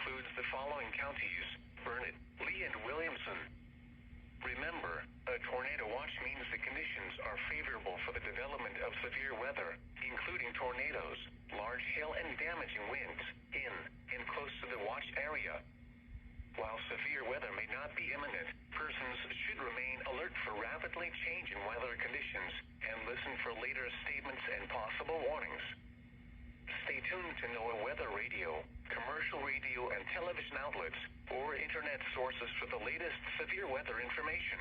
includes the following counties: Burnett, Lee, and Williamson. Remember, a tornado watch means the conditions are favorable for the development of severe weather, including tornadoes, large hail, and damaging winds in and close to the watch area. While severe weather may not be imminent, persons should remain alert for rapidly changing weather conditions and listen for later statements and possible warnings. Stay tuned to NOAA weather radio, commercial radio and television outlets, or internet sources for the latest severe weather information.